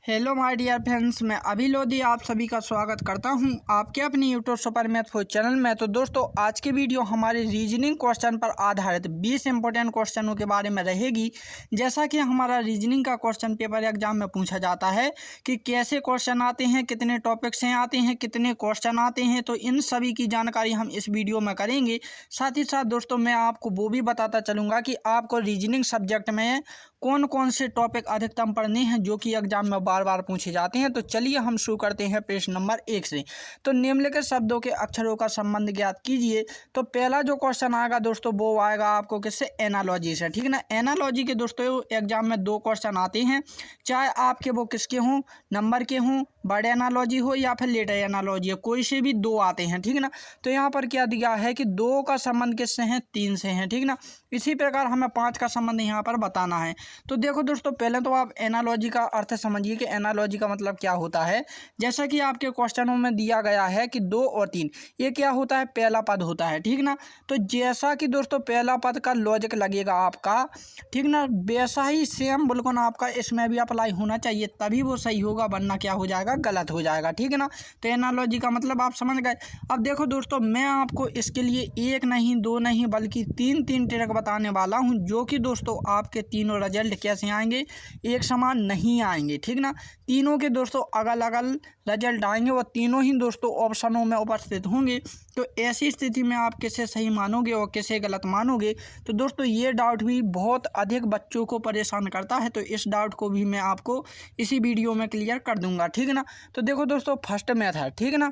Hello my dear friends, मैं अभी लोधी आप सभी का स्वागत करता हूं आपके अपने YouTube super math for channel में। तो दोस्तों, आज की वीडियो हमारे रीजनिंग क्वेश्चन पर आधारित 20 इंपॉर्टेंट क्वेश्चनों के बारे में रहेगी। जैसा कि हमारा रीजनिंग का क्वेश्चन पेपर एग्जाम में पूछा जाता है कि कैसे क्वेश्चन आते हैं, कितने टॉपिक से आते हैं, कितने क्वेश्चन आते हैं, तो इन सभी की जानकारी हम इस वीडियो में करेंगे। साथ ही साथ दोस्तों, मैं आपको वो भी बताता चलूँगा कि आपको रीजनिंग सब्जेक्ट में कौन कौन से टॉपिक अधिकतम पढ़ने हैं जो कि एग्जाम में बार बार पूछे जाते हैं। तो चलिए हम शुरू करते हैं प्रश्न नंबर 1 से। तो निम्नलिखित शब्दों के अक्षरों का संबंध ज्ञात कीजिए। तो पहला जो क्वेश्चन आएगा दोस्तों, वो आएगा आपको किससे? एनालॉजी से। ठीक है ना। एनालॉजी के दोस्तों एग्जाम में 2 क्वेश्चन आते हैं, चाहे आपके वो किसके हों, नंबर के हों, बड़े एनालॉजी हो या फिर लेटर एनालॉजी हो, कोई से भी 2 आते हैं। ठीक है ना। तो यहाँ पर क्या दिया है कि 2 का संबंध किससे है? 3 से है। ठीक है ना। इसी प्रकार हमें 5 का संबंध यहाँ पर बताना है। तो देखो दोस्तों, पहले तो आप एनालॉजी का अर्थ समझिए कि एनालॉजी का मतलब क्या होता है। जैसा कि आपके क्वेश्चनों में दिया गया है कि 2 और 3 ये क्या होता है? पहला पद होता है। ठीक ना। तो जैसा कि दोस्तों पहला पद का लॉजिक लगेगा आपका, ठीक ना, वैसा ही सेम बिल्कुल आपका इसमें भी अप्लाई होना चाहिए, तभी वो सही होगा, वरना क्या हो जाएगा? गलत हो जाएगा। ठीक है ना। तो एनालॉजी का मतलब आप समझ गए। अब देखो दोस्तों, मैं आपको इसके लिए 1 नहीं 2 नहीं बल्कि 3 ट्रिक बताने वाला हूँ, जो कि दोस्तों आपके तीनों रिजल्ट कैसे आएंगे? एक समान नहीं आएंगे। ठीक ना। तीनों के दोस्तों अलग अलग रिजल्ट आएंगे, वो तीनों ही दोस्तों ऑप्शनों में उपस्थित होंगे। तो ऐसी स्थिति में आप किसे सही मानोगे और किसे गलत मानोगे? तो दोस्तों ये डाउट भी बहुत अधिक बच्चों को परेशान करता है, तो इस डाउट को भी मैं आपको इसी वीडियो में क्लियर कर दूंगा। ठीक है ना। तो देखो दोस्तों, फर्स्ट मैथ है। ठीक है ना।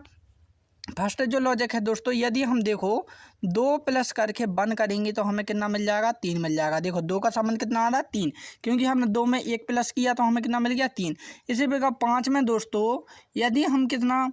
फर्स्ट जो लॉजिक है दोस्तों, यदि हम देखो 2 प्लस करके 1 करेंगे तो हमें कितना मिल जाएगा? 3 मिल जाएगा। देखो 2 का संबंध कितना आ रहा है? 3, क्योंकि हमने 2 में 1 प्लस किया तो हमें कितना मिल गया? 3। इसी प्रकार 5 में दोस्तों यदि हम कितना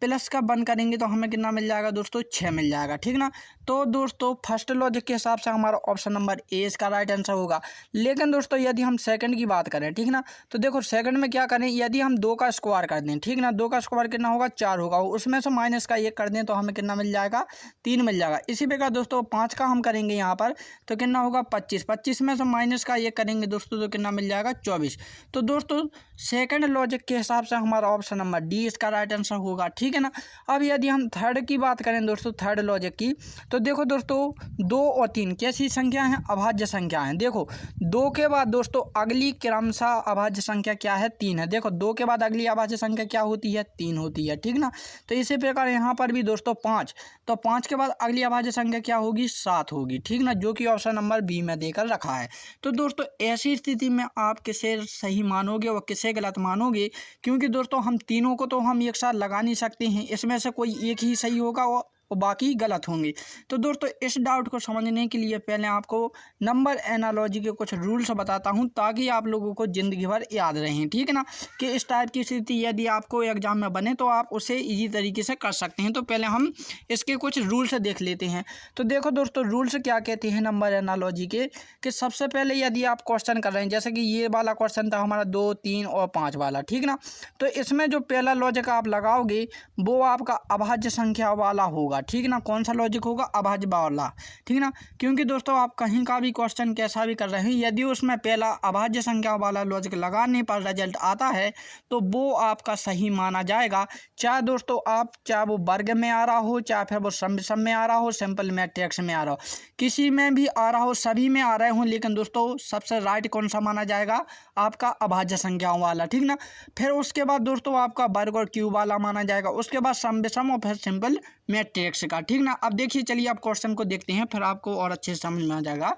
प्लस का 1 करेंगे तो हमें कितना मिल जाएगा दोस्तों? 6 मिल जाएगा। ठीक ना। तो दोस्तों फर्स्ट लॉजिक के हिसाब से हमारा ऑप्शन नंबर ए इसका राइट आंसर होगा। लेकिन दोस्तों यदि हम सेकंड की बात करें, ठीक ना, तो देखो सेकंड में क्या करें, यदि हम 2 का स्क्वायर कर दें, ठीक ना, 2 का स्क्वायर कितना होगा? 4 होगा, उसमें से माइनस का 1 कर दें तो हमें कितना मिल जाएगा? 3 मिल जाएगा। इसी प्रकार दोस्तों 5 का हम करेंगे यहाँ पर तो कितना होगा? 25, 25 में से माइनस का 1 करेंगे दोस्तों तो कितना मिल जाएगा? 24। तो दोस्तों सेकंड लॉजिक के हिसाब से हमारा ऑप्शन नंबर डी इसका राइट आंसर होगा। ठीक है ना। अब यदि हम थर्ड की बात करें दोस्तों, थर्ड लॉजिक की, तो देखो दोस्तों 2 और 3 कैसी संख्या हैं? अभाज्य संख्या हैं। देखो 2 के बाद दोस्तों अगली क्रमशः अभाज्य संख्या क्या है? 3 है। देखो 2 के बाद अगली अभाज्य संख्या क्या होती है? 3 होती है। ठीक ना। तो इसी प्रकार यहाँ पर भी दोस्तों 5, तो 5 के बाद अगली अभाज्य संख्या क्या होगी? 7 होगी। ठीक ना, जो कि ऑप्शन नंबर बी में देकर रखा है। तो दोस्तों ऐसी स्थिति में आप किसे सही मानोगे और किसे गलत मानोगे? क्योंकि दोस्तों हम तीनों को तो हम एक साथ लगा नहीं सकते हैं, इसमें से कोई एक ही सही होगा और बाकी गलत होंगे। तो दोस्तों इस डाउट को समझने के लिए पहले आपको नंबर एनालॉजी के कुछ रूल्स बताता हूं, ताकि आप लोगों को ज़िंदगी भर याद रहें। ठीक है ना। कि इस टाइप की स्थिति यदि आपको एग्जाम में बने तो आप उसे इजी तरीके से कर सकते हैं। तो पहले हम इसके कुछ रूल्स देख लेते हैं। तो देखो दोस्तों रूल्स क्या कहते हैं नंबर एनालॉजी के, कि सबसे पहले यदि आप क्वेश्चन कर रहे हैं, जैसे कि ये वाला क्वेश्चन था हमारा 2, 3 और 5 वाला, ठीक ना, तो इसमें जो पहला लॉजिक आप लगाओगे वो आपका अभाज्य संख्या वाला होगा। ठीक ना। कौन सा लॉजिक होगा? अभाज्य वाला। ठीक ना। क्योंकि दोस्तों आप कहीं का भी क्वेश्चन कैसा भी कर रहे हैं, यदि उसमें पहला अभाज्य संख्या वाला लॉजिक लगाने पर रिजल्ट आता है तो वो आपका सही माना जाएगा। चाहे दोस्तों आप चाहे वो वर्ग में आ रहा हो, चाहे फिर वो सम में आ रहा हो, सिंपल मैट्रिक्स में आ रहा हो, किसी में भी आ रहा हो, सभी में आ रहे हों, लेकिन दोस्तों सबसे राइट कौन सा माना जाएगा? आपका अभाज्य संख्याओं वाला। ठीक ना। फिर उसके बाद दोस्तों आपका वर्ग और क्यूब वाला माना जाएगा, उसके बाद सम और फिर सिंपल मैट्रिक्स का। ठीक ना। अब देखिए, चलिए आप क्वेश्चन को देखते हैं, फिर आपको और अच्छे से समझ में आ जाएगा।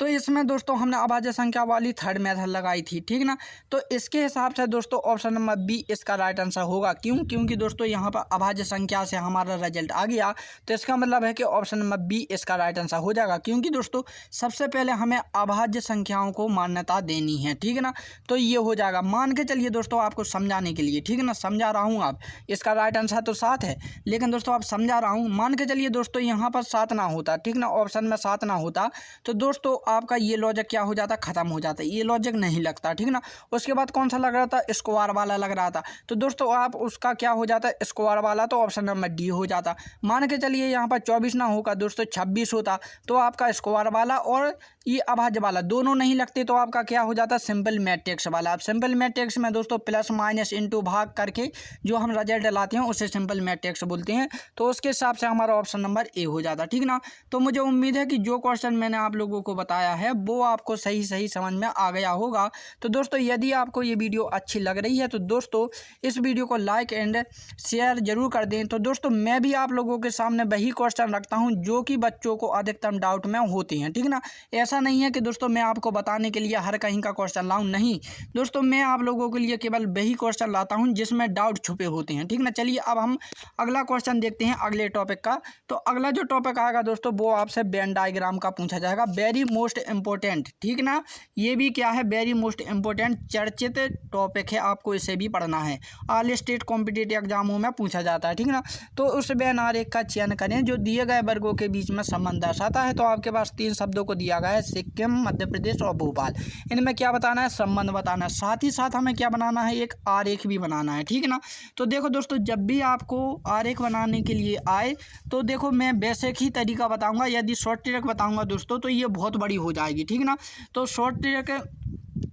तो इसमें दोस्तों हमने अभाज्य संख्या वाली थर्ड मेथड लगाई थी। ठीक ना। तो इसके हिसाब से दोस्तों ऑप्शन नंबर बी इसका राइट आंसर होगा। क्यों? क्योंकि दोस्तों यहाँ पर अभाज्य संख्या से हमारा रिजल्ट आ गया, तो इसका मतलब है कि ऑप्शन नंबर बी इसका राइट आंसर हो जाएगा। क्योंकि दोस्तों सबसे पहले हमें अभाज्य संख्याओं को मान्यता देनी है। ठीक है ना। तो ये हो जाएगा, मान के चलिए दोस्तों आपको समझाने के लिए। ठीक है ना, समझा रहा हूँ। आप इसका राइट आंसर तो 7 है, लेकिन दोस्तों आप समझा रहा हूँ, मान के चलिए दोस्तों यहाँ पर 7 ना होता, ठीक ना, ऑप्शन में 7 ना होता, तो दोस्तों आपका ये लॉजिक क्या हो जाता, खत्म हो जाता है, ये लॉजिक नहीं लगता, ठीक ना। उसके बाद कौन सा लग रहा था, स्क्वायर वाला लग रहा था, तो दोस्तों आप उसका क्या हो जाता है, स्क्वायर वाला, तो ऑप्शन नंबर डी हो जाता। मान के चलिए यहाँ पर 24 ना होगा दोस्तों, 26 होता, तो आपका स्क्वायर वाला और ये अभाज्य वाला दोनों नहीं लगते, तो आपका क्या हो जाता, सिंपल मैट्रिक्स वाला। अब सिंपल मैट्रिक्स में दोस्तों प्लस माइनस इंटू भाग करके जो हम रिजल्ट लाते हैं उसे सिंपल मैट्रिक्स बोलते हैं, तो उसके हिसाब से हमारा ऑप्शन नंबर ए हो जाता, ठीक ना। तो मुझे उम्मीद है कि जो क्वेश्चन मैंने आप लोगों को बताया है वो आपको सही सही समझ में आ गया होगा। तो दोस्तों यदि आपको ये वीडियो अच्छी लग रही है तो दोस्तों इस वीडियो को लाइक एंड शेयर जरूर कर दें। तो दोस्तों मैं भी आप लोगों के सामने वही क्वेश्चन रखता हूँ जो कि बच्चों को अधिकतम डाउट में होते हैं, ठीक ना। ऐसा नहीं है कि दोस्तों मैं आपको बताने के लिए हर कहीं का क्वेश्चन लाऊं, नहीं दोस्तों, मैं आप लोगों के लिए केवल वही क्वेश्चन लाता हूं जिसमें डाउट छुपे होते हैं, ठीक ना। चलिए अब हम अगला क्वेश्चन देखते हैं अगले टॉपिक का। तो अगला जो टॉपिक आएगा दोस्तों वो आपसे वेन डायग्राम का पूछा जाएगा, वेरी मोस्ट इंपॉर्टेंट, ठीक ना। ये भी क्या है, वेरी मोस्ट इंपॉर्टेंट चर्चित टॉपिक है, आपको इसे भी पढ़ना है, ऑल स्टेट कॉम्पिटिटिव एग्जामों में पूछा जाता है, ठीक ना। तो उस वेन आरेख का चयन करें जो दिए गए वर्गों के बीच में संबंध दर्शाता है। तो आपके पास 3 शब्दों को दिया गया है, सिक्किम, मध्य प्रदेश और भोपाल। इनमें क्या बताना है, संबंध बताना है, साथ ही साथ हमें क्या बनाना है, एक आरेख भी बनाना है, ठीक ना। तो देखो दोस्तों जब भी आपको आरेख बनाने के लिए आए तो देखो मैं बेसिक ही तरीका बताऊंगा, यदि शॉर्ट ट्रिक बताऊंगा दोस्तों तो ये बहुत बड़ी हो जाएगी, ठीक ना। तो शॉर्ट ट्रिक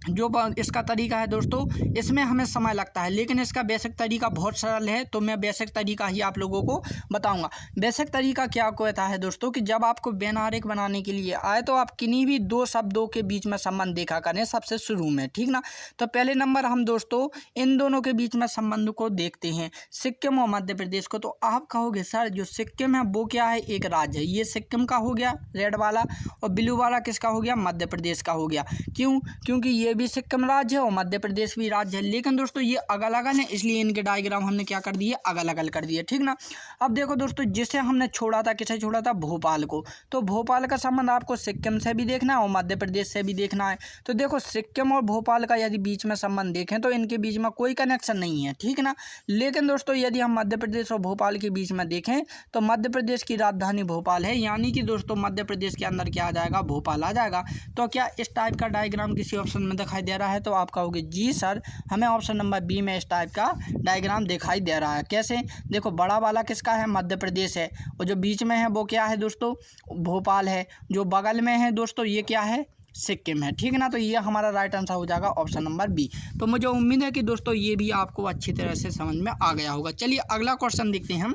जो इसका तरीका है दोस्तों, इसमें हमें समय लगता है, लेकिन इसका बेसिक तरीका बहुत सरल है, तो मैं बेसिक तरीका ही आप लोगों को बताऊंगा। बेसिक तरीका क्या कहता है दोस्तों कि जब आपको वेन आरेख बनाने के लिए आए तो आप किन्हीं भी 2 शब्दों के बीच में संबंध देखा करें सबसे शुरू में, ठीक ना। तो पहले नंबर हम दोस्तों इन दोनों के बीच में संबंध को देखते हैं, सिक्किम और मध्य प्रदेश को। तो आप कहोगे सर जो सिक्किम है वो क्या है, एक राज्य है, ये सिक्किम का हो गया रेड वाला, और ब्लू वाला किसका हो गया, मध्य प्रदेश का हो गया। क्यों, क्योंकि ये भी सिक्किम राज्य है और मध्य प्रदेश भी राज्य है, लेकिन दोस्तों ये अलग अलग है, इसलिए इनके डायग्राम हमने क्या कर दिए, अलग अलग कर दिए, ठीक ना। अब देखो दोस्तों जिसे हमने छोड़ा था, किसे छोड़ा था, भोपाल को, तो भोपाल का संबंध आपको सिक्किम से भी देखना है और मध्य प्रदेश से भी देखना है। तो देखो सिक्किम और भोपाल का यदि बीच में संबंध देखें तो इनके बीच में कोई कनेक्शन नहीं है, ठीक ना। लेकिन दोस्तों यदि हम मध्य प्रदेश और भोपाल के बीच में देखें तो मध्य प्रदेश की राजधानी भोपाल है, यानी कि दोस्तों मध्य प्रदेश के अंदर क्या आ जाएगा, भोपाल आ जाएगा। तो क्या इस टाइप का डायग्राम किसी ऑप्शन में दिखाई दे रहा है, तो आप कहोगे जी सर हमें ऑप्शन नंबर बी में इस टाइप का डायग्राम दिखाई दे रहा है। कैसे, देखो बड़ा वाला किसका है, मध्य प्रदेश है, और जो बीच में है वो क्या है दोस्तों, भोपाल है, जो बगल में है दोस्तों ये क्या है, सिक्किम है, ठीक ना। तो ये हमारा राइट आंसर हो जाएगा ऑप्शन नंबर बी। तो मुझे उम्मीद है कि दोस्तों ये भी आपको अच्छी तरह से समझ में आ गया होगा। चलिए अगला क्वेश्चन देखते हैं हम।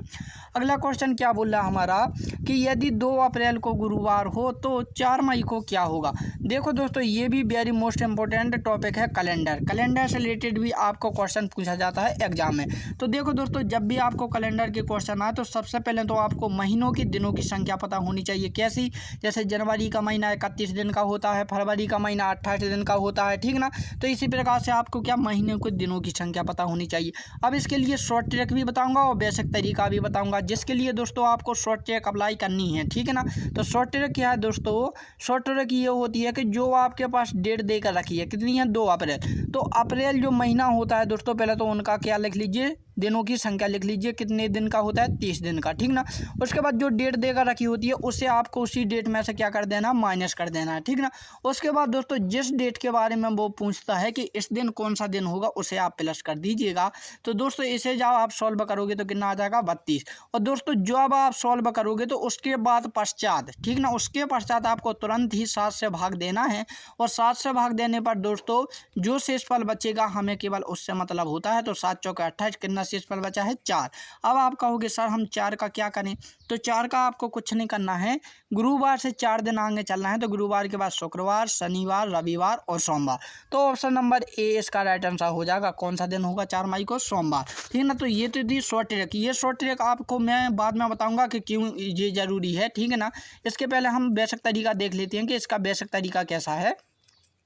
अगला क्वेश्चन क्या बोल रहा है हमारा कि यदि 2 अप्रैल को गुरुवार हो तो 4 मई को क्या होगा। देखो दोस्तों ये भी वेरी मोस्ट इंपॉर्टेंट टॉपिक है, कैलेंडर से रिलेटेड भी आपको क्वेश्चन पूछा जाता है एग्जाम में। तो देखो दोस्तों जब भी आपको कैलेंडर के क्वेश्चन आए तो सबसे पहले तो आपको महीनों की दिनों की संख्या पता होनी चाहिए। कैसी, जैसे जनवरी का महीना 31 दिन का होता है, फरवरी का महीना 28 दिन का होता है, ठीक ना। तो इसी प्रकार से आपको क्या महीनों के दिनों की संख्या पता होनी चाहिए। अब इसके लिए शॉर्ट ट्रिक भी बताऊंगा और बेसिक तरीका भी बताऊंगा, जिसके लिए दोस्तों आपको शॉर्ट ट्रिक अप्लाई करनी है, ठीक है ना। तो शॉर्ट ट्रिक क्या है दोस्तों, शॉर्ट ट्रिक ये होती है कि जो आपके पास डेट देकर रखी है, कितनी है, 2 अप्रैल। तो अप्रैल जो महीना होता है दोस्तों, पहले तो उनका क्या लिख लीजिए, दिनों की संख्या लिख लीजिए, कितने दिन का होता है, 30 दिन का, ठीक ना। उसके बाद जो डेट देकर रखी होती है उससे आपको उसी डेट में से क्या कर देना, माइनस कर देना है, ठीक ना। उसके बाद दोस्तों जिस डेट के बारे में वो पूछता है कि इस दिन कौन सा दिन होगा उसे आप प्लस कर दीजिएगा। तो दोस्तों इसे जब आप सॉल्व करोगे तो कितना आ जाएगा, 32। और दोस्तों जब आप सॉल्व करोगे तो उसके बाद पश्चात, ठीक ना, उसके पश्चात आपको तुरंत ही 7 से भाग देना है, और 7 से भाग देने पर दोस्तों जो शेषफल बचेगा हमें केवल उससे मतलब होता है। तो 7 चौके 28, कितना शेषफल बचा है, 4। अब आप कहोगे सर हम 4 का क्या करें, तो 4 का आपको कुछ नहीं करना है, गुरुवार से 4 दिन आगे चलना है। तो गुरुवार के बाद शुक्रवार, शनिवार, रविवार और सोमवार। तो ऑप्शन नंबर ए इसका राइट आंसर हो जाएगा। कौन सा दिन होगा, 4 मई को, सोमवार, ठीक ना। तो ये तो थी शॉर्ट ट्रिक। ये शॉर्ट ट्रिक आपको मैं बाद में बताऊंगा कि क्यों ये जरूरी है, ठीक है ना। इसके पहले हम बेसिक तरीका देख लेते हैं कि इसका बेसिक तरीका कैसा है।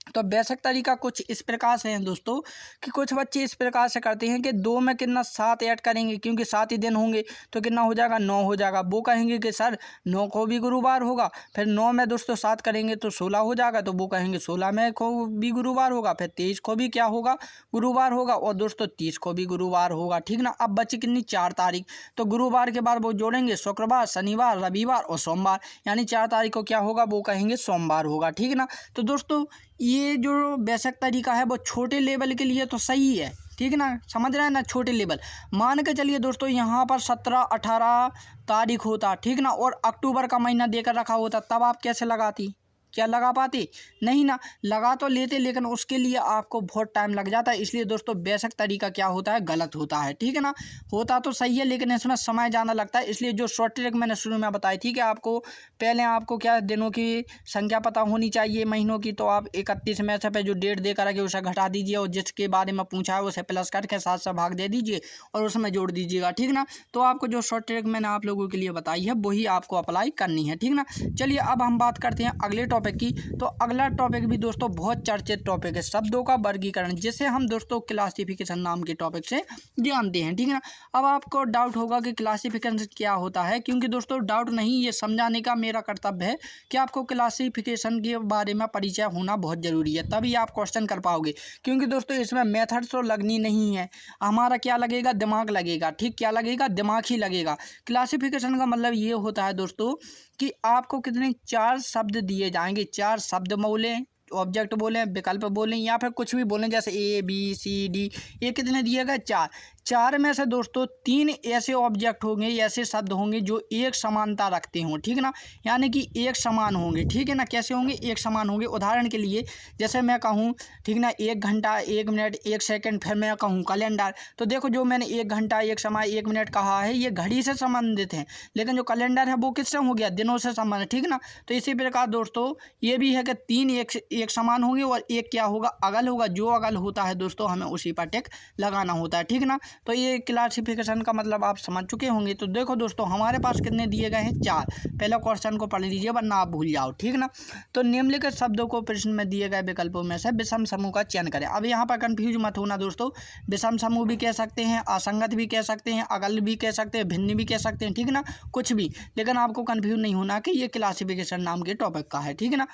तो बेसिक तरीका कुछ इस प्रकार से है दोस्तों कि कुछ बच्चे इस प्रकार से करते हैं कि 2 में कितना 7 ऐड करेंगे, क्योंकि 7 ही दिन होंगे तो कितना हो जाएगा 9 हो जाएगा। वो कहेंगे कि सर 9 को भी गुरुवार होगा, फिर 9 में दोस्तों 7 करेंगे तो 16 हो जाएगा, तो वो कहेंगे 16 में को भी गुरुवार होगा, फिर 23 को भी क्या होगा गुरुवार होगा, और दोस्तों 30 को भी गुरुवार होगा। ठीक ना। अब बची कितनी 4 तारीख, तो गुरुवार के बाद वो जोड़ेंगे शुक्रवार, शनिवार, रविवार और सोमवार, यानी 4 तारीख को क्या होगा वो कहेंगे सोमवार होगा। ठीक ना। तो दोस्तों ये जो बेसिक तरीका है वो छोटे लेवल के लिए तो सही है, ठीक ना, समझ रहे हैं ना। छोटे लेवल मान के चलिए दोस्तों यहाँ पर 17-18 तारीख होता, ठीक ना, और अक्टूबर का महीना देकर रखा होता, तब आप कैसे लगाती, क्या लगा पाते, नहीं ना। लगा तो लेते, लेकिन उसके लिए आपको बहुत टाइम लग जाता है। इसलिए दोस्तों बेसिक तरीका क्या होता है गलत होता है, ठीक है ना। होता तो सही है लेकिन इसमें समय ज़्यादा लगता है। इसलिए जो शॉर्ट ट्रिक मैंने शुरू में बताई थी कि आपको पहले आपको क्या दिनों की संख्या पता होनी चाहिए महीनों की, तो आप 31 में से पे जो डेट देकर रखे उसे घटा दीजिए, और जिसके बारे में पूछा है उसे प्लस करके 7 से भाग दे दीजिए और उसमें जोड़ दीजिएगा, ठीक ना। तो आपको जो शॉर्ट ट्रिक मैंने आप लोगों के लिए बताई है वही आपको अप्लाई करनी है, ठीक ना। चलिए अब हम बात करते हैं अगले टॉपिक की। तो अगला टॉपिक भी दोस्तों बहुत चर्चित टॉपिक है, शब्दों का वर्गीकरण, जिसे हम दोस्तों क्लासिफिकेशन नाम के टॉपिक से जानते हैं, ठीक है ना। अब आपको डाउट होगा कि क्लासिफिकेशन क्या होता है, क्योंकि दोस्तों डाउट नहीं, ये समझाने का मेरा कर्तव्य है कि आपको क्लासिफिकेशन के बारे में परिचय होना बहुत ज़रूरी है, तभी आप क्वेश्चन कर पाओगे। क्योंकि दोस्तों इसमें मेथड तो लगनी नहीं है, हमारा क्या लगेगा दिमाग लगेगा, ठीक, क्या लगेगा दिमाग ही लगेगा। क्लासिफिकेशन का मतलब ये होता है दोस्तों कि आपको कितने 4 शब्द दिए जाएंगे, 4 शब्द बोलें, ऑब्जेक्ट बोलें, विकल्प बोलें या फिर कुछ भी बोलें, जैसे ABCD, ये कितने दिए गए 4। 4 में से दोस्तों 3 ऐसे ऑब्जेक्ट होंगे, ऐसे शब्द होंगे जो एक समानता रखते हों, ठीक ना, यानी कि एक समान होंगे, ठीक है ना। कैसे होंगे, एक समान होंगे। उदाहरण के लिए जैसे मैं कहूँ, ठीक ना, 1 घंटा, 1 मिनट, 1 सेकंड, फिर मैं कहूँ कैलेंडर, तो देखो जो मैंने 1 घंटा, 1 समय, 1 मिनट कहा है ये घड़ी से संबंधित है, लेकिन जो कैलेंडर है वो किससे हो गया, दिनों से संबंधित, ठीक ना। तो इसी प्रकार दोस्तों ये भी है कि 3 एक समान होंगे और एक क्या होगा अगल होगा, जो अगल होता है दोस्तों हमें उसी पर टिक लगाना होता है, ठीक ना। तो ये क्लासिफिकेशन का मतलब आप समझ चुके होंगे। तो देखो दोस्तों हमारे पास कितने दिए गए हैं 4, पहले क्वेश्चन को पढ़ लीजिए वरना आप भूल जाओ, ठीक ना। तो निम्नलिखित शब्दों को प्रश्न में दिए गए विकल्पों में से विषम समूह का चयन करें। अब यहाँ पर कंफ्यूज मत होना दोस्तों, विषम समूह भी कह सकते हैं, असंगत भी कह सकते हैं, अगल भी कह सकते हैं, भिन्न भी कह सकते हैं, ठीक ना, कुछ भी, लेकिन आपको कंफ्यूज नहीं होना कि ये क्लासिफिकेशन नाम के टॉपिक का है, ठीक है ना।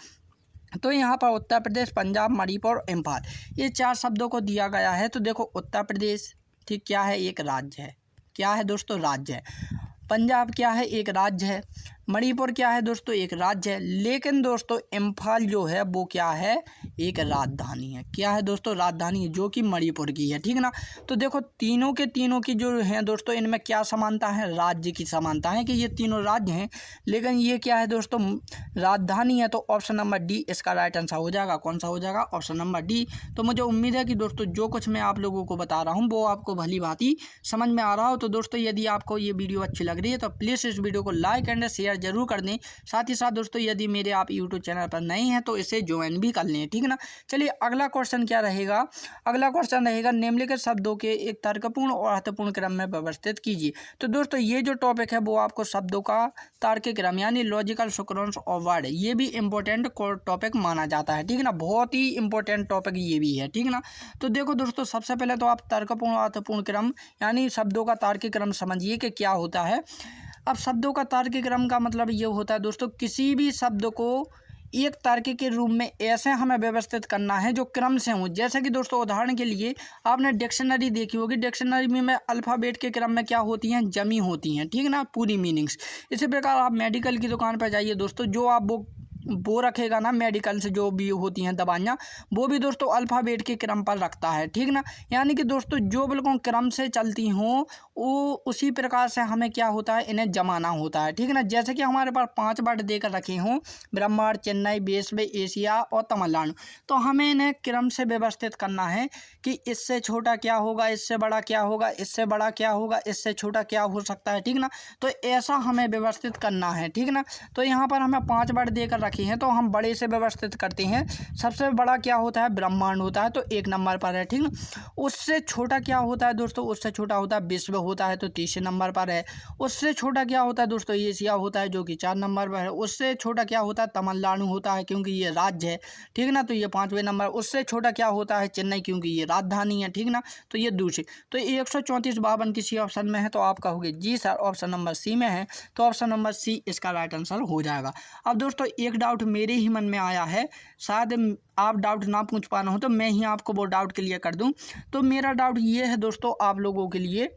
तो यहाँ पर उत्तर प्रदेश, पंजाब, मणिपुर और इम्फाल, ये 4 शब्दों को दिया गया है। तो देखो उत्तर प्रदेश, ठीक, क्या है, एक राज्य है, क्या है दोस्तों, राज्य है। पंजाब क्या है, एक राज्य है। मणिपुर क्या है दोस्तों, एक राज्य है। लेकिन दोस्तों इम्फाल जो है वो क्या है, एक राजधानी है। क्या है दोस्तों, राजधानी है, जो कि मणिपुर की है, ठीक ना। तो देखो तीनों के तीनों की जो है दोस्तों इनमें क्या समानता है, राज्य की समानता है कि ये तीनों राज्य हैं, लेकिन ये क्या है दोस्तों राजधानी है। तो ऑप्शन नंबर डी इसका राइट आंसर हो जाएगा। कौन सा हो जाएगा, ऑप्शन नंबर डी। तो मुझे उम्मीद है कि दोस्तों जो कुछ मैं आप लोगों को बता रहा हूँ वो आपको भली भांति समझ में आ रहा हो। तो दोस्तों यदि आपको ये वीडियो अच्छी लग रही है तो प्लीज़ इस वीडियो को लाइक एंड शेयर जरूर कर दें। साथ ही साथ दोस्तों यदि मेरे आप यूट्यूब चैनल पर नए हैं तो इसे ज्वाइन भी कर लें, ठीक है ना। चलिए अगला क्वेश्चन क्या रहेगा, अगला क्वेश्चन रहेगा निम्नलिखित शब्दों के एक तर्कपूर्ण और अर्थपूर्ण क्रम में व्यवस्थित कीजिए। तो दोस्तों ये जो टॉपिक है वो आपको शब्दों का तार्किक क्रम यानी लॉजिकल सीक्वेंस ऑफ वर्ड, ये भी इंपॉर्टेंट टॉपिक माना जाता है, ठीक है ना, बहुत ही इंपॉर्टेंट टॉपिक ये भी है, ठीक है ना। तो देखो दोस्तों सबसे पहले तो आप तर्कपूर्ण और अर्थपूर्ण क्रम यानी शब्दों का तार्किक क्रम समझिए कि क्या होता है। अब शब्दों का तार्किक क्रम का मतलब ये होता है दोस्तों किसी भी शब्द को एक तार्किक के रूप में ऐसे हमें व्यवस्थित करना है जो क्रम से हो। जैसे कि दोस्तों उदाहरण के लिए आपने डिक्शनरी देखी होगी, डिक्शनरी में अल्फ़ाबेट के क्रम में क्या होती हैं, जमी होती हैं, ठीक है ना, पूरी मीनिंग्स। इसी प्रकार आप मेडिकल की दुकान पर जाइए दोस्तों, जो आप वो रखेगा ना मेडिकल से जो भी होती हैं दवाइयाँ, वो भी दोस्तों अल्फ़ाबेट के क्रम पर रखता है, ठीक ना। यानी कि दोस्तों जो बिल्कुल क्रम से चलती हों वो उसी प्रकार से हमें क्या होता है इन्हें जमाना होता है, ठीक है ना। जैसे कि हमारे पास 5 वर्ड देकर रखे हों, ब्रह्मांड, चेन्नई, बेसवे, एशिया और तमिलनाडु, तो हमें इन्हें क्रम से व्यवस्थित करना है कि इससे छोटा क्या होगा, इससे बड़ा क्या होगा, इससे बड़ा क्या होगा, इससे छोटा क्या हो सकता है, ठीक ना। तो ऐसा हमें व्यवस्थित करना है, ठीक ना। तो यहाँ पर हमें 5 वर्ड देकर रखे रखे हैं तो हम बड़े से व्यवस्थित करते हैं। सबसे बड़ा क्या होता है, ब्रह्मांड होता है, तो 1 नंबर पर है, ठीक ना। उससे छोटा क्या होता है दोस्तों, उससे छोटा होता है विश्व होता है, तो 3 नंबर पर है। उससे छोटा क्या होता है दोस्तों, एशिया होता है, जो कि 4 नंबर पर है। उससे छोटा क्या होता है, तमिलनाडु होता है, क्योंकि ये राज्य है, ठीक ना, तो ये 5वें नंबर। उससे छोटा क्या होता है, चेन्नई, क्योंकि ये राजधानी है, ठीक ना, तो ये दूसरी। तो 134 किसी ऑप्शन में है, तो आप कहोगे जी सर ऑप्शन नंबर सी में है, तो ऑप्शन नंबर सी इसका राइट आंसर हो जाएगा। अब दोस्तों एक डाउट मेरे ही मन में आया है, शायद आप डाउट ना पूछ पाना हो तो मैं ही आपको वो डाउट क्लियर कर दूं। तो मेरा डाउट ये है दोस्तों आप लोगों के लिए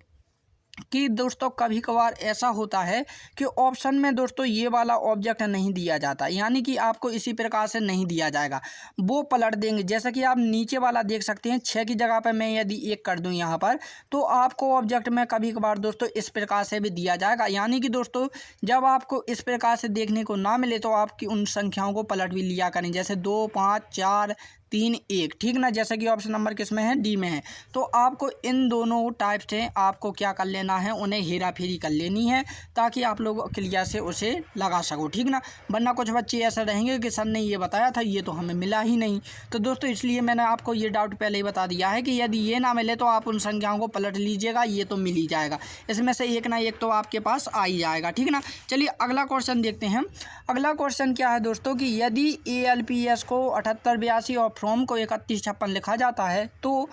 कि दोस्तों कभी कभार ऐसा होता है कि ऑप्शन में दोस्तों ये वाला ऑब्जेक्ट नहीं दिया जाता, यानी कि आपको इसी प्रकार से नहीं दिया जाएगा, वो पलट देंगे। जैसा कि आप नीचे वाला देख सकते हैं, 6 की जगह पर मैं यदि 1 कर दूं यहाँ पर, तो आपको ऑब्जेक्ट में कभी कभार दोस्तों इस प्रकार से भी दिया जाएगा। यानी कि दोस्तों जब आपको इस प्रकार से देखने को ना मिले तो आपकी उन संख्याओं को पलट भी लिया करें, जैसे 2, 5, 4, 3, 1, ठीक ना, जैसा कि ऑप्शन नंबर किस में है, डी में है। तो आपको इन दोनों टाइप से आपको क्या कर लेना है, उन्हें हेरा फेरी कर लेनी है, ताकि आप लोग क्लियर से उसे लगा सको, ठीक ना। वरना कुछ बच्चे ऐसे रहेंगे कि सर ने ये बताया था, ये तो हमें मिला ही नहीं। तो दोस्तों इसलिए मैंने आपको ये डाउट पहले ही बता दिया है कि यदि ये ना मिले तो आप उन संख्याओं को पलट लीजिएगा, ये तो मिल ही जाएगा। इसमें से एक ना एक तो आपके पास आ ही जाएगा, ठीक ना। चलिए अगला क्वेश्चन देखते हैं। अगला क्वेश्चन क्या है दोस्तों कि यदि ALPS को 7882 और फ्रॉम को 3156 लिखा जाता है तो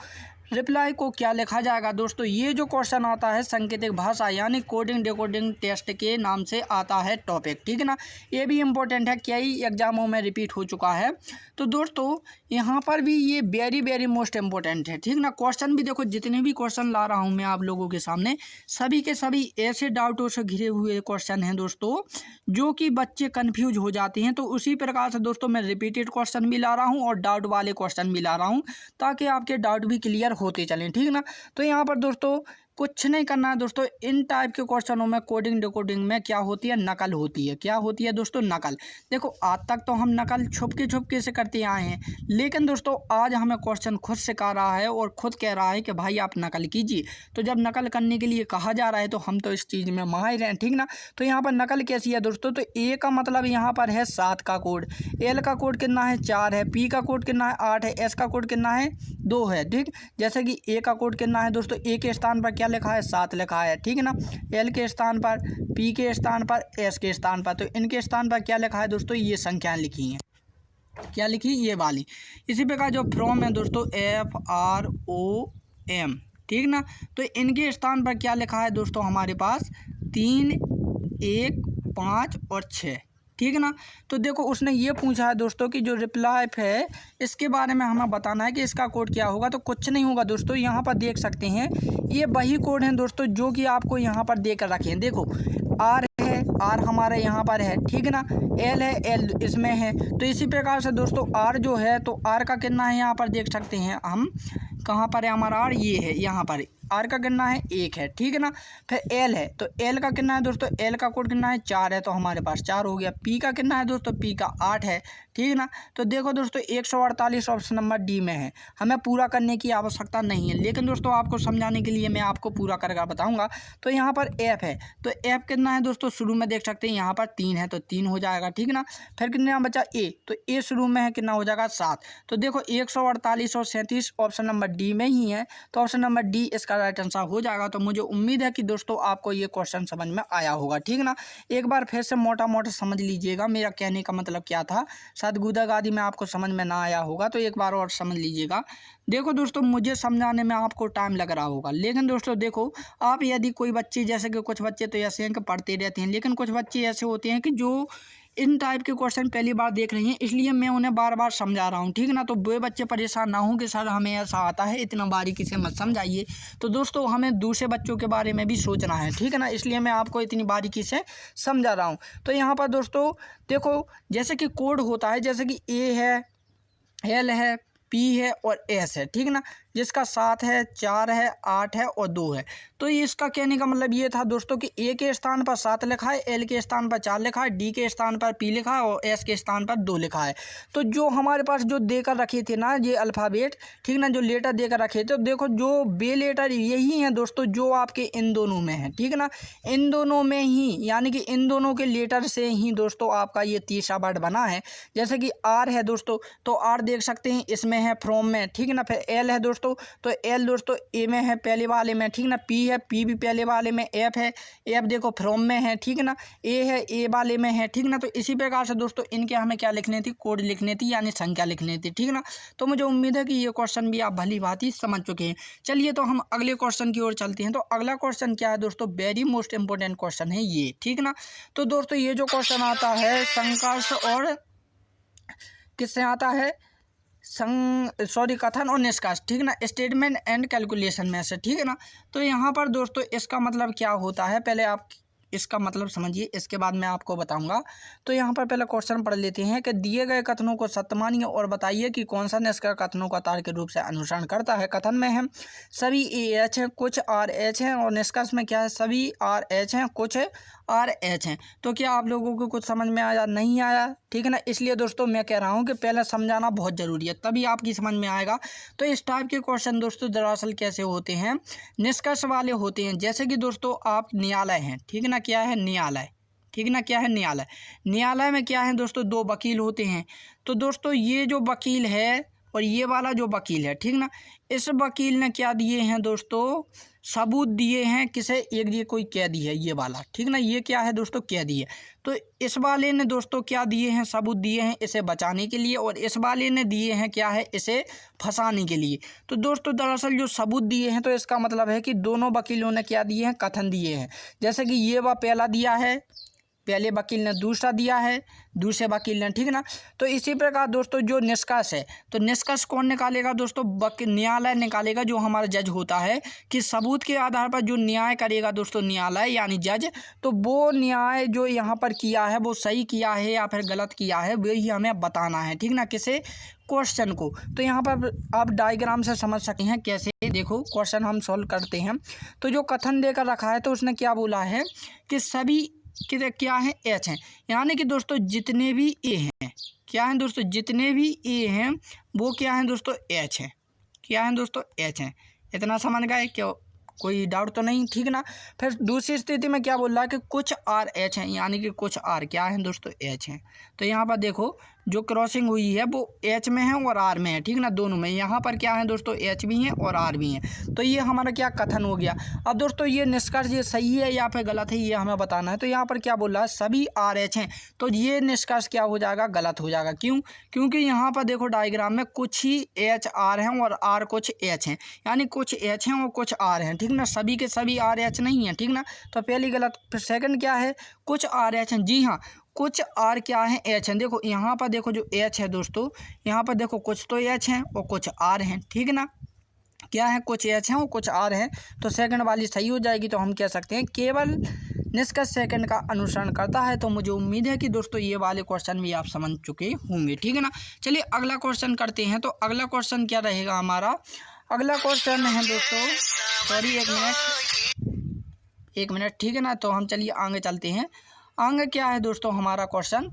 रिप्लाई को क्या लिखा जाएगा। दोस्तों ये जो क्वेश्चन आता है सांकेतिक भाषा यानी कोडिंग डिकोडिंग टेस्ट के नाम से आता है टॉपिक, ठीक है ना। ये भी इम्पोर्टेंट है, कई एग्जामों में रिपीट हो चुका है। तो दोस्तों यहाँ पर भी ये वेरी वेरी मोस्ट इम्पोर्टेंट है, ठीक ना। क्वेश्चन भी देखो, जितने भी क्वेश्चन ला रहा हूँ मैं आप लोगों के सामने, सभी के सभी ऐसे डाउटों से घिरे हुए क्वेश्चन हैं दोस्तों, जो कि बच्चे कन्फ्यूज हो जाते हैं। तो उसी प्रकार से दोस्तों मैं रिपीटेड क्वेश्चन भी ला रहा हूँ और डाउट वाले क्वेश्चन भी ला रहा हूँ, ताकि आपके डाउट भी क्लियर होते चलें, ठीक ना। तो यहाँ पर दोस्तों कुछ नहीं करना है दोस्तों, इन टाइप के क्वेश्चनों में कोडिंग डिकोडिंग में क्या होती है, नकल होती है। क्या होती है दोस्तों, नकल। देखो आज तक तो हम नकल छुपके से करते आए हैं, लेकिन दोस्तों आज हमें क्वेश्चन खुद सिखा रहा है और खुद कह रहा है कि भाई आप नकल कीजिए। तो जब नकल करने के लिए कहा जा रहा है तो हम तो इस चीज़ में माहिर हैं, ठीक ना। तो यहाँ पर नकल कैसी है दोस्तों, तो ए का मतलब यहाँ पर है 7 का कोड, एल का कोड कितना है 4 है, पी का कोड कितना है 8 है, एस का कोड कितना है 2 है, ठीक। जैसे कि ए का कोड कितना है दोस्तों, ए के स्थान पर क्या लिखा है 7 लिखा है, ठीक है ना। एल के स्थान पर, पी के स्थान पर, एस के स्थान पर, तो इनके स्थान पर क्या लिखा है दोस्तों, ये संख्याएं लिखी हैं। क्या लिखी, ये वाली। इसी प्रकार जो फ्रॉम है दोस्तों FROM, ठीक ना। तो इनके स्थान पर क्या लिखा है दोस्तों, हमारे पास 3, 1, 5 और 6, ठीक है ना। तो देखो उसने ये पूछा है दोस्तों कि जो रिप्लाई है इसके बारे में हमें बताना है कि इसका कोड क्या होगा। तो कुछ नहीं होगा दोस्तों, यहाँ पर देख सकते हैं ये वही कोड हैं दोस्तों जो कि आपको यहाँ पर देकर रखे हैं। देखो आर है, आर हमारे यहाँ पर है, ठीक है ना। एल है, एल इसमें है। तो इसी प्रकार से दोस्तों आर जो है, तो आर का कितना है यहाँ पर देख सकते हैं हम, कहाँ पर है हमारा आर, ये है यहाँ पर। आर का कितना है 1 है, ठीक है ना। फिर एल है, तो एल का कितना है दोस्तों, एल का कोड कितना है 4 है, तो हमारे पास 4 हो गया। पी का कितना है दोस्तों, पी का 8 है, ठीक है ना। तो देखो दोस्तों 148 ऑप्शन नंबर डी में है, हमें पूरा करने की आवश्यकता नहीं है, लेकिन दोस्तों आपको समझाने के लिए मैं आपको पूरा करके बताऊंगा। तो यहाँ पर एफ है, तो एफ कितना है दोस्तों, शुरू में देख सकते हैं यहाँ पर 3 है, तो 3 हो जाएगा, ठीक है ना। फिर कितना बचा ए, तो ए शुरू में है, कितना हो जाएगा 7। तो देखो 148 और 37 ऑप्शन नंबर डी में ही है, तो ऑप्शन नंबर डी इसका राइट आंसर हो जाएगा। तो मुझे उम्मीद है कि दोस्तों आपको ये क्वेश्चन समझ में आया होगा, ठीक है ना। एक बार फिर से मोटा मोटा समझ लीजिएगा मेरा कहने का मतलब क्या था, शायद गुदागादी में आपको समझ में ना आया होगा, तो एक बार और समझ लीजिएगा। देखो दोस्तों मुझे समझाने में आपको टाइम लग रहा होगा, लेकिन दोस्तों देखो आप यदि कोई बच्चे, जैसे कि कुछ बच्चे तो ऐसे हैं कि पढ़ते रहते हैं, लेकिन कुछ बच्चे ऐसे होते हैं कि जो इन टाइप के क्वेश्चन पहली बार देख रहे हैं, इसलिए मैं उन्हें बार बार समझा रहा हूँ, ठीक है ना। तो वे बच्चे परेशान ना हों कि सर हमें ऐसा आता है, इतना बारीकी से मत समझाइए। तो दोस्तों हमें दूसरे बच्चों के बारे में भी सोचना है, ठीक है ना, इसलिए मैं आपको इतनी बारीकी से समझा रहा हूँ। तो यहाँ पर दोस्तों देखो जैसे कि कोड होता है, जैसे कि ए है, एल है, पी है और एस है, ठीक है ना। जिसका 7 है, 4 है, 8 है और 2 है। तो इसका कहने का मतलब ये था दोस्तों कि ए के स्थान पर 7 लिखा है, एल के स्थान पर 4 लिखा है, डी के स्थान पर पी लिखा है और एस के स्थान पर 2 लिखा है। तो जो हमारे पास जो देकर रखे थे ना ये अल्फ़ाबेट, ठीक ना, जो लेटर देकर रखे थे, तो देखो जो बे लेटर यही हैं दोस्तों जो आपके इन दोनों में है, ठीक ना, इन दोनों में ही, यानी कि इन दोनों के लेटर से ही दोस्तों आपका ये तीसरा वर्ड बना है। जैसे कि आर है दोस्तों, तो आर देख सकते हैं इसमें है फ्रॉम में, ठीक ना। फिर एल है दोस्तों, तो एल दोस्तों ए में है पहले वाले में, ठीक ना। पी है, पी भी पहले वाले में। एफ है, एफ देखो फ्रॉम में है, ठीक ना। ए है, ए वाले में है, ठीक ना। तो इसी प्रकार से दोस्तों इनके हमें क्या लिखनी थी, कोड लिखनी थी, यानी संख्या लिखनी थी, ठीक ना। तो मुझे उम्मीद है कि ये क्वेश्चन भी आप भली भांति समझ चुके हैं। चलिए तो हम अगले क्वेश्चन की ओर चलते हैं। तो अगला क्वेश्चन क्या है दोस्तों, वेरी मोस्ट इंपॉर्टेंट क्वेश्चन है ये, ठीक ना। तो दोस्तों ये जो क्वेश्चन आता है संकर्ष और किससे आता है, कथन और निष्कर्ष, ठीक ना, स्टेटमेंट एंड कैलकुलेशन में से, ठीक है ना। तो यहाँ पर दोस्तों इसका मतलब क्या होता है, पहले आप इसका मतलब समझिए, इसके बाद मैं आपको बताऊंगा। तो यहाँ पर पहले क्वेश्चन पढ़ लेते हैं कि दिए गए कथनों को सत्य मानिए और बताइए कि कौन सा निष्कर्ष कथनों का तार्किक रूप से अनुसरण करता है। कथन में है सभी ए एच हैं, कुछ आर एच हैं, और निष्कर्ष में क्या है, सभी आर एच हैं, कुछ आर एच हैं। तो क्या आप लोगों को कुछ समझ में आया, नहीं आया, ठीक है ना। इसलिए दोस्तों मैं कह रहा हूँ कि पहले समझाना बहुत ज़रूरी है, तभी आपकी समझ में आएगा। तो इस टाइप के क्वेश्चन दोस्तों दरअसल कैसे होते हैं, निष्कर्ष वाले होते हैं। जैसे कि दोस्तों आप न्यायालय हैं, ठीक है ना, क्या है न्यायालय, ठीक है ना, क्या है न्यायालय। न्यायालय में क्या है दोस्तों, दो वकील होते हैं। तो दोस्तों ये जो वकील है और ये वाला जो वकील है, ठीक ना, इस वकील ने क्या दिए हैं दोस्तों, सबूत दिए हैं। किसे, एक ये कोई कैदी है ये वाला, ठीक ना, ये क्या है दोस्तों, कैदी है। तो इस वाले ने दोस्तों क्या दिए हैं, सबूत दिए हैं इसे बचाने के लिए, और इस वाले ने दिए हैं क्या है, इसे फंसाने के लिए। तो दोस्तों दरअसल जो सबूत दिए हैं, तो इसका मतलब है कि दोनों वकीलों ने क्या दिए हैं, कथन दिए हैं। जैसे कि ये वह पहला दिया है, पहले वकील ने दूसरा दिया है, दूसरे वकील ने, ठीक ना। तो इसी प्रकार दोस्तों जो निष्कर्ष है, तो निष्कर्ष कौन निकालेगा दोस्तों, न्यायालय निकालेगा, जो हमारा जज होता है, कि सबूत के आधार पर जो न्याय करेगा दोस्तों न्यायालय यानी जज, तो वो न्याय जो यहाँ पर किया है वो सही किया है या फिर गलत किया है, वही हमें बताना है, ठीक ना, किसे, क्वेश्चन को। तो यहाँ पर आप डायग्राम से समझ सकते हैं कैसे। देखो क्वेश्चन हम सॉल्व करते हैं। तो जो कथन देकर रखा है, तो उसने क्या बोला है कि सभी क्या है, एच हैं, यानी कि दोस्तों जितने भी ए हैं, क्या हैं दोस्तों, जितने भी ए हैं वो क्या हैं दोस्तों, एच हैं, क्या हैं दोस्तों, एच हैं। इतना समझ गए, क्यों, कोई डाउट तो नहीं, ठीक ना। फिर दूसरी स्थिति में क्या बोल रहा है कि कुछ आर एच हैं, यानी कि कुछ आर क्या हैं दोस्तों, एच हैं। तो यहाँ पर देखो जो क्रॉसिंग हुई है वो एच में है और आर में है, ठीक ना, दोनों में। यहाँ पर क्या है दोस्तों, एच भी हैं और आर भी हैं। तो ये हमारा क्या कथन हो गया। अब दोस्तों ये निष्कर्ष ये सही है या फिर गलत है, ये हमें बताना है। तो यहाँ पर क्या बोल रहा है, सभी आर एच हैं, तो ये निष्कर्ष क्या हो जाएगा, गलत हो जाएगा। क्यों, क्योंकि यहाँ पर देखो डायग्राम में कुछ ही एच आर हैं और आर कुछ एच हैं, यानी कुछ एच हैं और कुछ आर हैं, ठीक ना, सभी के सभी आर एच नहीं हैं, ठीक ना। तो पहली गलत। फिर सेकंड क्या है, कुछ आर एच हैं, जी हाँ, कुछ आर क्या है, एच हैं। देखो यहाँ पर देखो जो एच है दोस्तों, यहाँ पर देखो कुछ तो एच हैं और कुछ आर हैं, ठीक है ना, क्या है, कुछ एच हैं और कुछ आर हैं। तो सेकंड वाली सही हो जाएगी। तो हम कह सकते हैं केवल निष्कर्ष सेकंड का अनुसरण करता है। तो मुझे उम्मीद है कि दोस्तों ये वाले क्वेश्चन भी आप समझ चुके होंगे, ठीक है ना। चलिए अगला क्वेश्चन करते हैं। तो अगला क्वेश्चन क्या रहेगा हमारा, अगला क्वेश्चन है दोस्तों, सॉरी एक मिनट, ठीक है ना। तो हम चलिए आगे चलते हैं। आगे क्या है दोस्तों हमारा क्वेश्चन,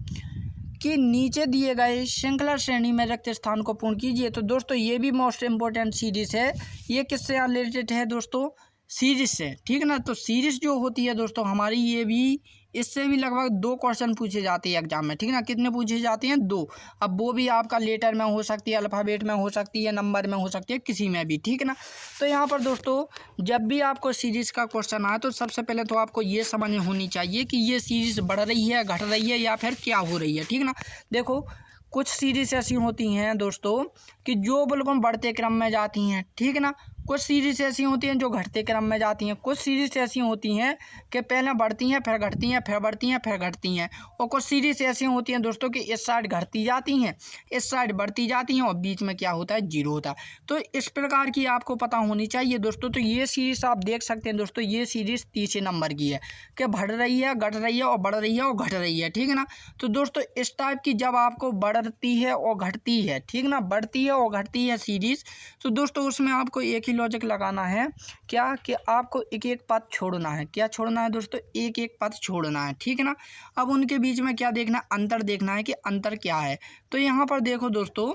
कि नीचे दिए गए श्रृंखला श्रेणी में रिक्त स्थान को पूर्ण कीजिए। तो दोस्तों ये भी मोस्ट इम्पोर्टेंट सीरीज है। ये किससे रिलेटेड है दोस्तों, सीरीज से, ठीक है ना। तो सीरीज जो होती है दोस्तों हमारी, ये भी इससे भी लगभग 2 क्वेश्चन पूछे जाते हैं एग्जाम में, ठीक है ना। कितने पूछे जाते हैं, 2। अब वो भी आपका लेटर में हो सकती है, अल्फ़ाबेट में हो सकती है, नंबर में हो सकती है, किसी में भी, ठीक है ना। तो यहाँ पर दोस्तों जब भी आपको सीरीज़ का क्वेश्चन आए, तो सबसे पहले तो आपको ये समझ होनी चाहिए कि ये सीरीज़ बढ़ रही है, घट रही है या फिर क्या हो रही है, ठीक है ना। देखो कुछ सीरीज़ ऐसी होती हैं दोस्तों कि जो बिल्कुल बढ़ते क्रम में जाती हैं, ठीक है ना, कुछ सीरीज ऐसी होती हैं जो घटते क्रम में जाती हैं, कुछ सीरीज ऐसी होती हैं कि पहले बढ़ती हैं फिर घटती हैं, फिर बढ़ती हैं फिर घटती हैं, और कुछ सीरीज ऐसी होती हैं दोस्तों कि इस साइड घटती जाती हैं, इस साइड बढ़ती जाती हैं, और बीच में क्या होता है, जीरो होता है। तो इस प्रकार की आपको पता होनी चाहिए दोस्तों। तो ये सीरीज आप देख सकते हैं दोस्तों, ये सीरीज तीसरे नंबर की है कि बढ़ रही है, घट रही है, और बढ़ रही है और घट रही है, ठीक है ना। तो दोस्तों इस टाइप की जब आपको बढ़ती है और घटती है, ठीक ना, बढ़ती है और घटती है सीरीज, तो दोस्तों उसमें आपको एक ही लॉजिक लगाना है, क्या कि आपको एक एक पद छोड़ना है। क्या छोड़ना है दोस्तों, एक एक पद छोड़ना है, ठीक है ना। अब उनके बीच में क्या देखना है, अंतर देखना है कि अंतर क्या है। तो यहाँ पर देखो दोस्तों,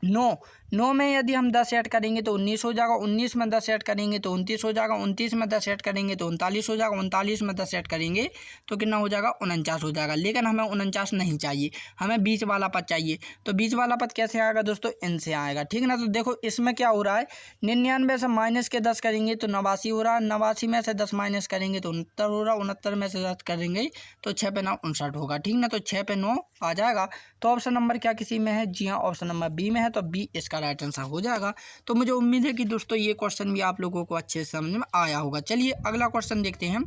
9 में यदि हम 10 ऐड करेंगे तो 19 हो जाएगा, 19 में 10 ऐड करेंगे तो 29 हो जाएगा, 29 में 10 ऐड करेंगे तो 39 हो जाएगा, 39 में 10 ऐड करेंगे तो कितना हो जाएगा, 49 हो जाएगा। लेकिन हमें 49 नहीं चाहिए, हमें बीच वाला पद चाहिए। तो बीच वाला पद कैसे आएगा दोस्तों, इनसे आएगा, ठीक है ना। तो देखो इसमें क्या हो रहा है, 99 से माइनस के 10 करेंगे तो 89 हो रहा है, 89 में से 10 माइनस करेंगे तो 69 हो रहा है, 69 में से 10 करेंगे तो 6 पे 9 59 होगा, ठीक ना। तो 6 पे 9 आ जाएगा। तो ऑप्शन नंबर क्या किसी में है, जी हाँ, ऑप्शन नंबर बी में है, तो बी इसका राइट आंसर हो जाएगा। तो मुझे उम्मीद है कि दोस्तों ये क्वेश्चन भी आप लोगों को अच्छे से समझ में आया होगा। चलिए अगला क्वेश्चन देखते हैं।